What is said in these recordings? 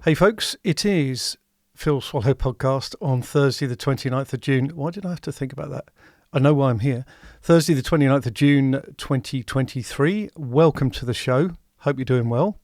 Hey folks, it is Phil Swallow podcast on Thursday the 29th of June. Why did I have to think about that? I know why I'm here. Thursday the 29th of June 2023. Welcome to the show. Hope you're doing well.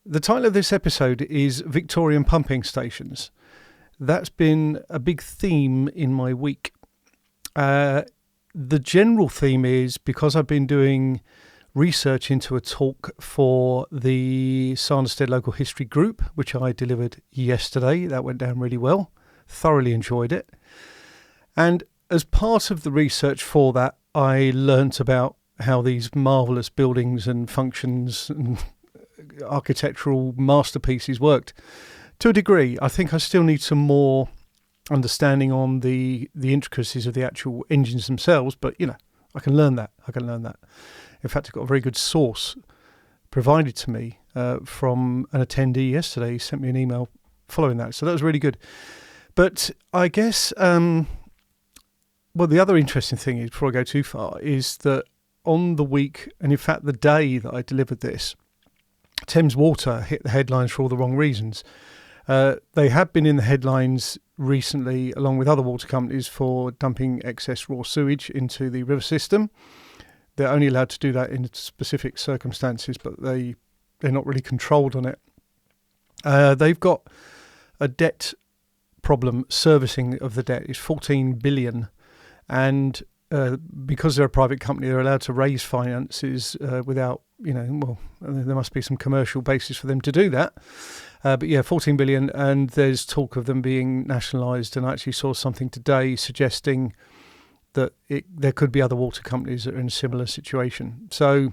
The title of this episode is Victorian pumping stations. That's been a big theme in my week. The general theme is because I've been doing research into a talk for the Sanderstead Local History Group, which I delivered yesterday. That went down really well. Thoroughly enjoyed it. And as part of the research for that, I learnt about how these marvellous buildings and functions and architectural masterpieces worked. To a degree, I think I still need some more understanding on the intricacies of the actual engines themselves, but I can learn that. In fact, I've got a very good source provided to me from an attendee yesterday. He sent me an email following that, so that was really good. But I guess, the other interesting thing is, before I go too far, is that on the week, and in fact the day that I delivered this, Thames Water hit the headlines for all the wrong reasons. They have been in the headlines recently, along with other water companies, for dumping excess raw sewage into the river system. They're only allowed to do that in specific circumstances, but they're not really controlled on it. They've got a debt problem. Servicing of the debt is 14 billion, and because they're a private company, they're allowed to raise finances without, there must be some commercial basis for them to do that. 14 billion, and there's talk of them being nationalised, and I actually saw something today suggesting that there could be other water companies that are in a similar situation. So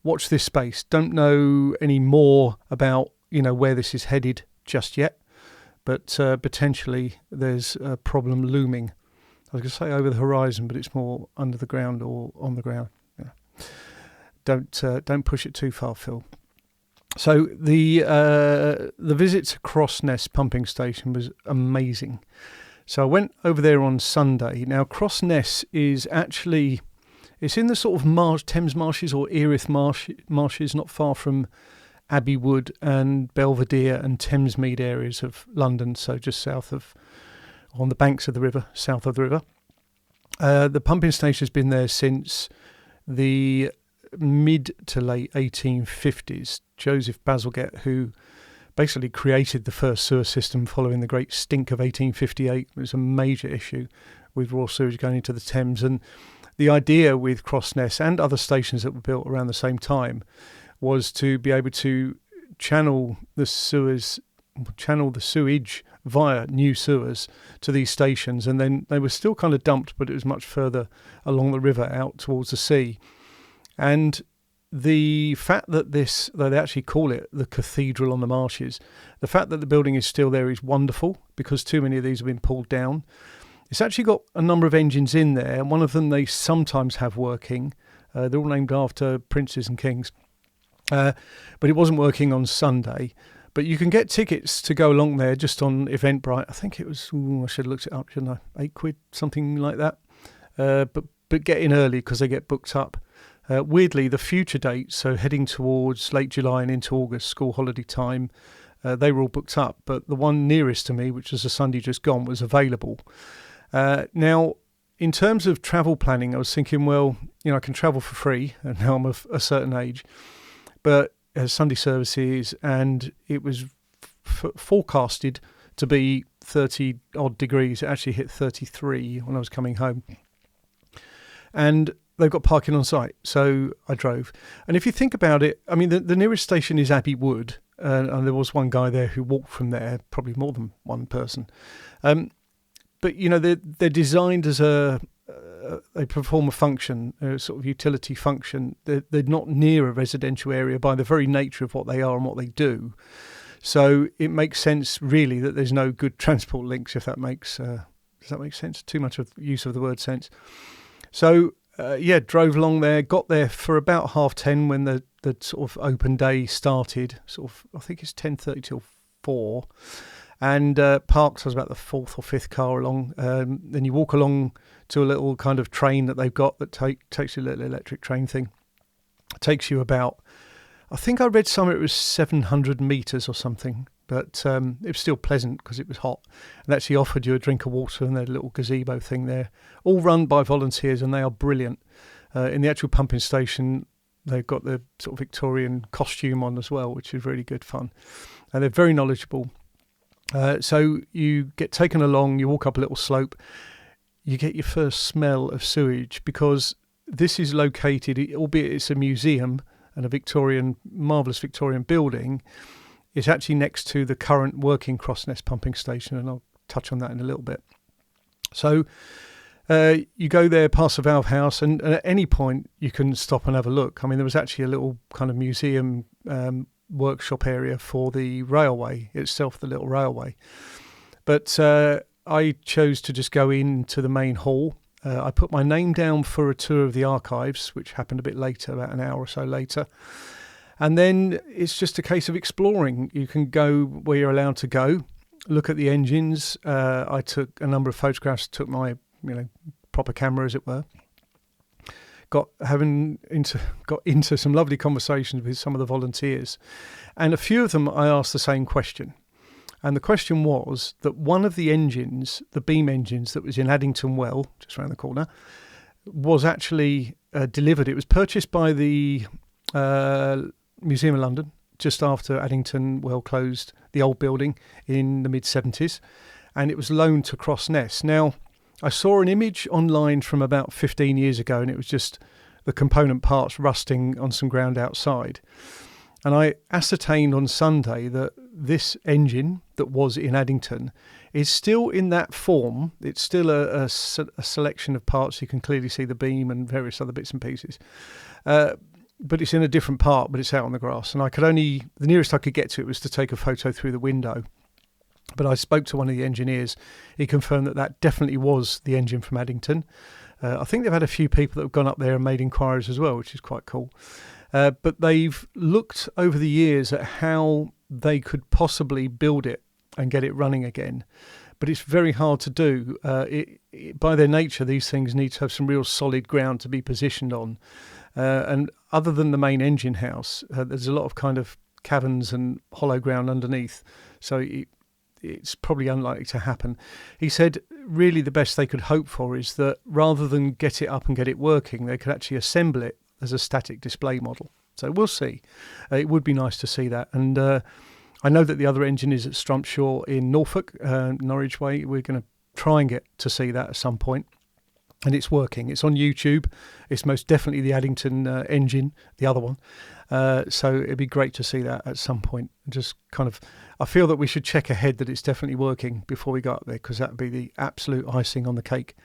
watch this space. Don't know any more about, where this is headed just yet, but potentially there's a problem looming. I was going to say over the horizon, but it's more under the ground or on the ground. Yeah. Don't push it too far, Phil. So the visit to Crossness pumping station was amazing. So I went over there on Sunday. Now, Crossness is actually, it's in the sort of Thames marshes or Erith marshes, not far from Abbey Wood and Belvedere and Thamesmead areas of London, so just on the banks of the river, south of the river. The pumping station has been there since the mid to late 1850s. Joseph Bazalgette, who basically created the first sewer system following the great stink of 1858. It was a major issue with raw sewage going into the Thames. And the idea with Crossness and other stations that were built around the same time was to be able to channel the sewage via new sewers to these stations. And then they were still kind of dumped, but it was much further along the river out towards the sea. And the fact that though they actually call it the Cathedral on the Marshes, the fact that the building is still there is wonderful, because too many of these have been pulled down. It's actually got a number of engines in there, and one of them they sometimes have working. They're all named after princes and kings. But it wasn't working on Sunday. But you can get tickets to go along there just on Eventbrite. I think it was, I should have looked it up, shouldn't I? £8, something like that. But get in early because they get booked up. Weirdly, the future dates, so heading towards late July and into August, school holiday time, they were all booked up. But the one nearest to me, which was a Sunday just gone, was available. Now, in terms of travel planning, I was thinking, I can travel for free, and now I'm of a certain age. But Sunday services, and it was forecasted to be 30 odd degrees. It actually hit 33 when I was coming home. And they've got parking on site, so I drove. And if you think about it, I mean, the nearest station is Abbey Wood, and there was one guy there who walked from there, probably more than one person. But, they're designed as they perform a function, a sort of utility function. They're not near a residential area by the very nature of what they are and what they do. So it makes sense, really, that there's no good transport links, if that makes does that make sense? Too much of use of the word sense. So, drove along there, got there for about 10:30 when the sort of open day started. I think it's 10:30 till 4. And parked, I was about the fourth or fifth car along. Then you walk along to a little kind of train that they've got that takes you, a little electric train thing. It takes you about, I think I read somewhere it was 700 metres or something. but it was still pleasant because it was hot. And they actually offered you a drink of water and their little gazebo thing there, all run by volunteers, and they are brilliant. In the actual pumping station, they've got the sort of Victorian costume on as well, which is really good fun. And they're very knowledgeable. So you get taken along, you walk up a little slope, you get your first smell of sewage, because this is located, albeit it's a museum and a marvellous Victorian building, it's actually next to the current working Crossness pumping station, and I'll touch on that in a little bit. So you go there past the valve house, and at any point you can stop and have a look. I mean, there was actually a little kind of museum workshop area for the railway itself, the little railway. But I chose to just go into the main hall. I put my name down for a tour of the archives, which happened a bit later, about an hour or so later. And then it's just a case of exploring. You can go where you're allowed to go, look at the engines. I took a number of photographs, took my proper camera, as it were. Got into some lovely conversations with some of the volunteers, and a few of them I asked the same question. And the question was that one of the engines, the beam engines that was in Addington Well, just around the corner, was actually delivered. It was purchased by the Museum of London just after Addington Well closed, the old building, in the mid-70s, and it was loaned to Crossness. Now, I saw an image online from about 15 years ago, and it was just the component parts rusting on some ground outside. And I ascertained on Sunday that this engine that was in Addington is still in that form. It's still a selection of parts. You can clearly see the beam and various other bits and pieces. But it's in a different part, but it's out on the grass. And the nearest I could get to it was to take a photo through the window. But I spoke to one of the engineers. He confirmed that definitely was the engine from Addington. I think they've had a few people that have gone up there and made inquiries as well, which is quite cool. But they've looked over the years at how they could possibly build it and get it running again. But it's very hard to do. By their nature, these things need to have some real solid ground to be positioned on. And other than the main engine house, there's a lot of kind of caverns and hollow ground underneath. So it's probably unlikely to happen. He said really the best they could hope for is that rather than get it up and get it working, they could actually assemble it as a static display model. So we'll see. It would be nice to see that. And I know that the other engine is at Strumpshaw in Norfolk, Norwich Way. We're going to try and get to see that at some point. And it's working. It's on YouTube. It's most definitely the Addington engine, the other one. So it'd be great to see that at some point. Just kind of, I feel that we should check ahead that it's definitely working before we go up there, because that would be the absolute icing on the cake.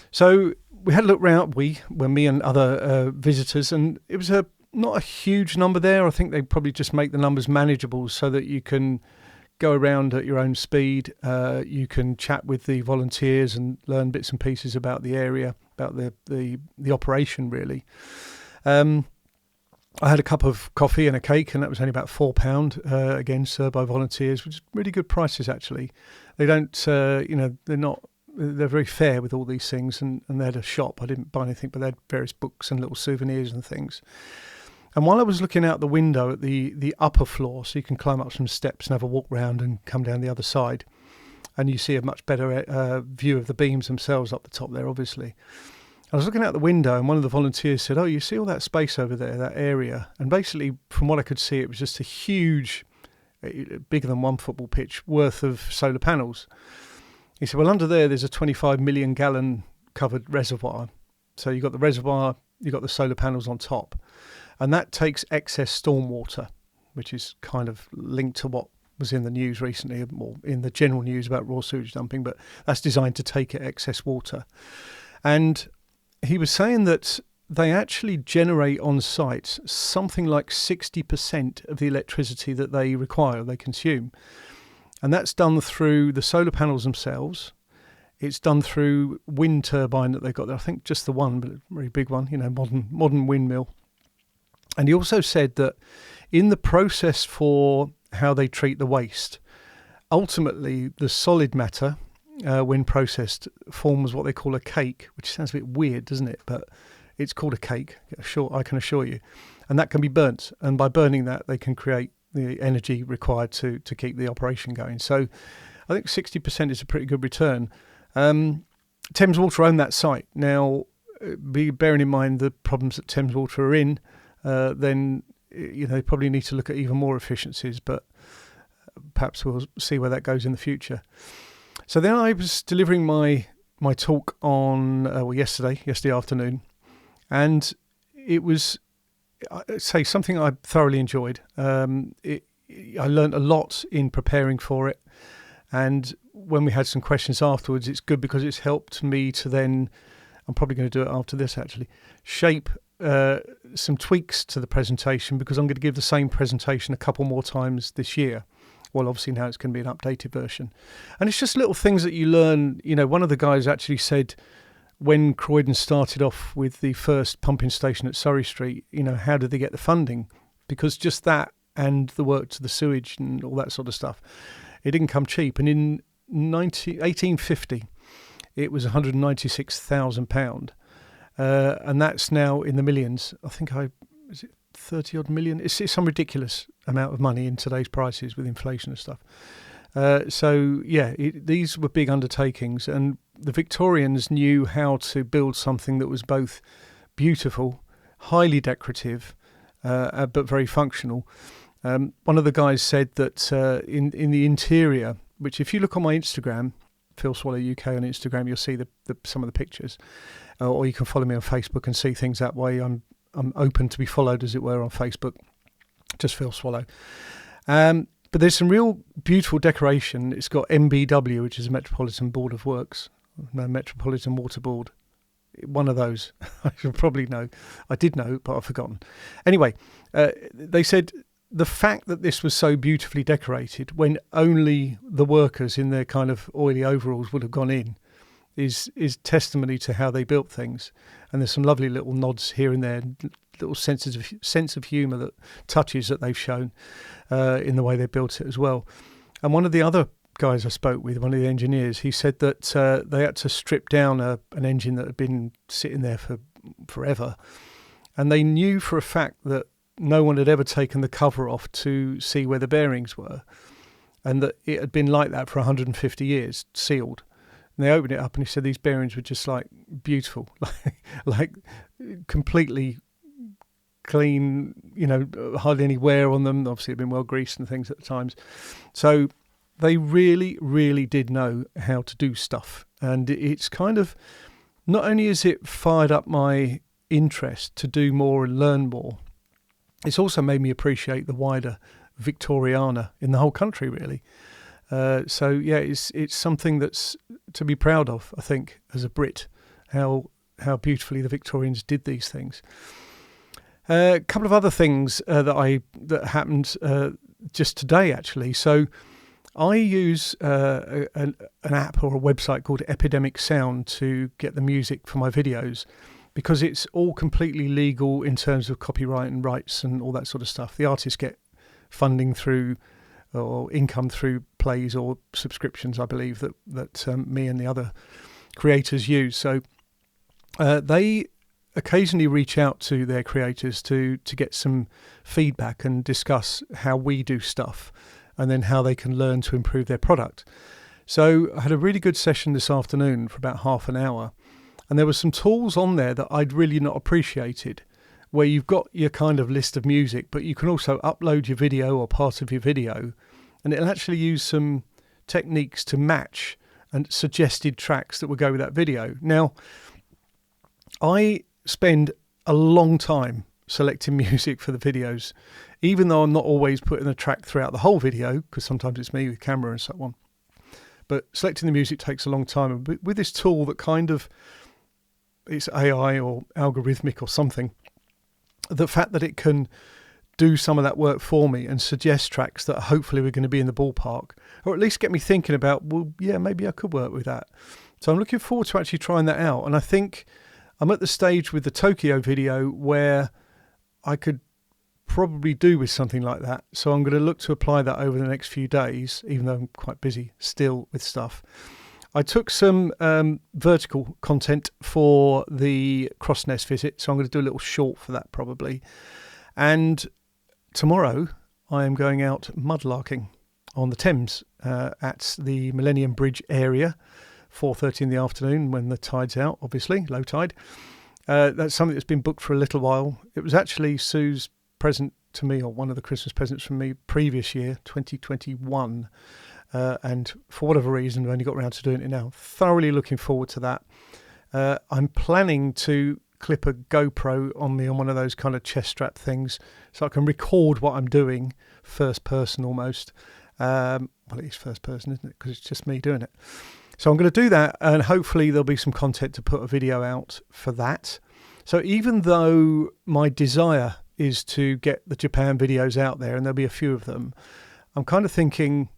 So we had a look round, me and other visitors, and it was not a huge number there. I think they probably just make the numbers manageable so that you can go around at your own speed. You can chat with the volunteers and learn bits and pieces about the area, about the operation, really. I had a cup of coffee and a cake, and that was only about £4, again, served by volunteers, which is really good prices, actually. They don't, they're very fair with all these things, and they had a shop. I didn't buy anything, but they had various books and little souvenirs and things. And while I was looking out the window at the upper floor, so you can climb up some steps and have a walk round and come down the other side, and you see a much better view of the beams themselves up the top there, obviously. I was looking out the window, and one of the volunteers said, "Oh, you see all that space over there, that area?" And basically, from what I could see, it was just a huge, bigger than one football pitch worth of solar panels. He said, "Well, under there's a 25 million gallon covered reservoir. So you've got the reservoir, you've got the solar panels on top. And that takes excess stormwater," which is kind of linked to what was in the news recently, or in the general news about raw sewage dumping, but that's designed to take excess water. And he was saying that they actually generate on site something like 60% of the electricity that they require, they consume. And that's done through the solar panels themselves. It's done through wind turbine that they've got there. I think just the one, but a very big one, modern windmill. And he also said that in the process for how they treat the waste, ultimately the solid matter, when processed, forms what they call a cake, which sounds a bit weird, doesn't it? But it's called a cake, I can assure you. And that can be burnt. And by burning that, they can create the energy required to keep the operation going. So I think 60% is a pretty good return. Thames Water own that site. Now, bearing in mind the problems that Thames Water are in, then they probably need to look at even more efficiencies, but perhaps we'll see where that goes in the future. So then I was delivering my talk on yesterday afternoon, and it was, I'd say, something I thoroughly enjoyed. I learned a lot in preparing for it, and when we had some questions afterwards, it's good because it's helped me to then, I'm probably going to do it after this actually, shape some tweaks to the presentation, because I'm going to give the same presentation a couple more times this year. Well, obviously now it's going to be an updated version. And it's just little things that you learn. One of the guys actually said when Croydon started off with the first pumping station at Surrey Street, how did they get the funding? Because just that and the work to the sewage and all that sort of stuff, it didn't come cheap. And in 1850, it was £196,000. And that's now in the millions. I think is it 30 odd million? It's some ridiculous amount of money in today's prices with inflation and stuff. These were big undertakings, and the Victorians knew how to build something that was both beautiful, highly decorative, but very functional. One of the guys said that in the interior, which if you look on my Instagram, Phil Swallow UK on Instagram, you'll see some of the pictures, or you can follow me on Facebook and see things that way. I'm open to be followed, as it were, on Facebook. Just Phil Swallow. But there's some real beautiful decoration. It's got MBW, which is Metropolitan Board of Works, no, Metropolitan Water Board. One of those. I should probably know. I did know, but I've forgotten. Anyway, they said the fact that this was so beautifully decorated when only the workers in their kind of oily overalls would have gone in is testimony to how they built things. And there's some lovely little nods here and there, little sense of humour, touches that they've shown in the way they built it as well. And one of the other guys I spoke with, one of the engineers, he said that they had to strip down an engine that had been sitting there for forever, and they knew for a fact that no one had ever taken the cover off to see where the bearings were, and that it had been like that for 150 years, sealed. And they opened it up, and he said these bearings were just like beautiful, like completely clean, hardly any wear on them. Obviously, it'd been well greased and things at the times. So they really, really did know how to do stuff. And it's kind of, not only is it fired up my interest to do more and learn more, it's also made me appreciate the wider Victoriana in the whole country, really. It's something that's to be proud of, I think, as a Brit, how beautifully the Victorians did these things. A couple of other things that happened just today, actually. So I use an app or a website called Epidemic Sound to get the music for my videos, because it's all completely legal in terms of copyright and rights and all that sort of stuff. The artists get funding through or income through plays or subscriptions, I believe, that me and the other creators use. So they occasionally reach out to their creators to get some feedback and discuss how we do stuff, and then how they can learn to improve their product. So I had a really good session this afternoon for about half an hour, and there were some tools on there that I'd really not appreciated, where you've got your kind of list of music, but you can also upload your video or part of your video, and it'll actually use some techniques to match and suggested tracks that will go with that video. Now, I spend a long time selecting music for the videos, even though I'm not always putting a track throughout the whole video, because sometimes it's me with camera and so on. But selecting the music takes a long time. And with this tool that kind of, it's AI or algorithmic or something, the fact that it can do some of that work for me and suggest tracks that hopefully we're going to be in the ballpark, or at least get me thinking about, well, yeah, maybe I could work with that. So I'm looking forward to actually trying that out. And I think I'm at the stage with the Tokyo video where I could probably do with something like that. So I'm going to look to apply that over the next few days, even though I'm quite busy still with stuff. I took some vertical content for the Crossness visit, so I'm going to do a little short for that probably. And tomorrow I am going out mudlarking on the Thames at the Millennium Bridge area, 4:30 in the afternoon when the tide's out, obviously, low tide. That's something that's been booked for a little while. It was actually Sue's present to me, or one of the Christmas presents from me previous year, 2021. And for whatever reason, I've only got around to doing it now. Thoroughly looking forward to that. I'm planning to clip a GoPro on me on one of those kind of chest strap things so I can record what I'm doing first person almost. Well, it is first person, isn't it? Because it's just me doing it. So I'm going to do that, and hopefully there'll be some content to put a video out for that. So even though my desire is to get the Japan videos out there, and there'll be a few of them, I'm kind of thinking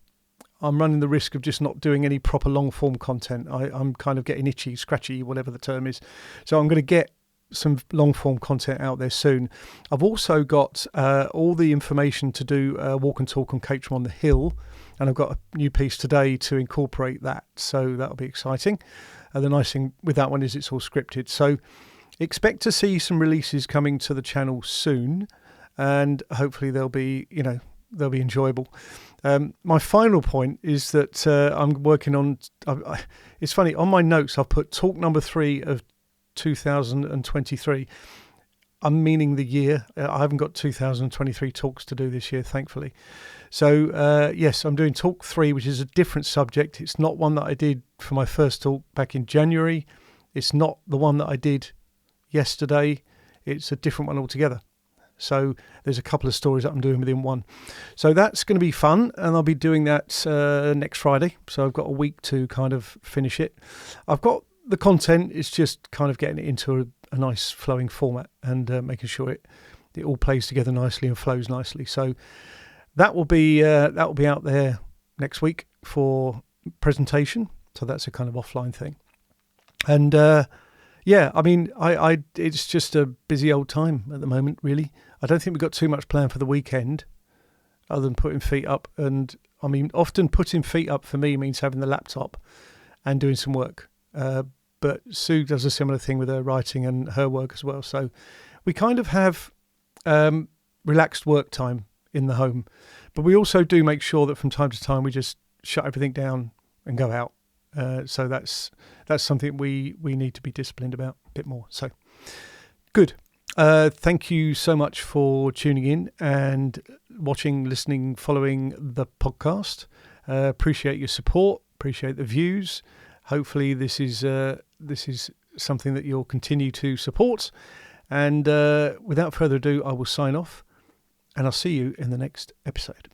I'm running the risk of just not doing any proper long form content. I'm kind of getting itchy, scratchy, whatever the term is. So I'm going to get some long form content out there soon. I've also got all the information to do walk and talk on Caterham on the Hill, and I've got a new piece today to incorporate that, so that'll be exciting. The nice thing with that one is it's all scripted, so expect to see some releases coming to the channel soon, and hopefully they'll be enjoyable. My final point is that I'm working on, it's funny, on my notes I've put talk number 3 of 2023. I'm meaning the year. I haven't got 2023 talks to do this year, thankfully. So yes, I'm doing talk 3, which is a different subject. It's not one that I did for my first talk back in January. It's not the one that I did yesterday. It's a different one altogether. So there's a couple of stories that I'm doing within one. So that's going to be fun, and I'll be doing that next Friday. So I've got a week to kind of finish it. I've got the content. It's just kind of getting it into a nice flowing format and making sure it all plays together nicely and flows nicely. So that will be out there next week for presentation. So that's a kind of offline thing. And yeah, I mean, it's just a busy old time at the moment, really. I don't think we've got too much planned for the weekend other than putting feet up. And I mean, often putting feet up for me means having the laptop and doing some work. But Sue does a similar thing with her writing and her work as well. So we kind of have relaxed work time in the home. But we also do make sure that from time to time we just shut everything down and go out. So that's something we need to be disciplined about a bit more. So good. Thank you so much for tuning in and watching, listening, following the podcast. Appreciate your support. Appreciate the views. Hopefully this is something that you'll continue to support. And without further ado, I will sign off, and I'll see you in the next episode.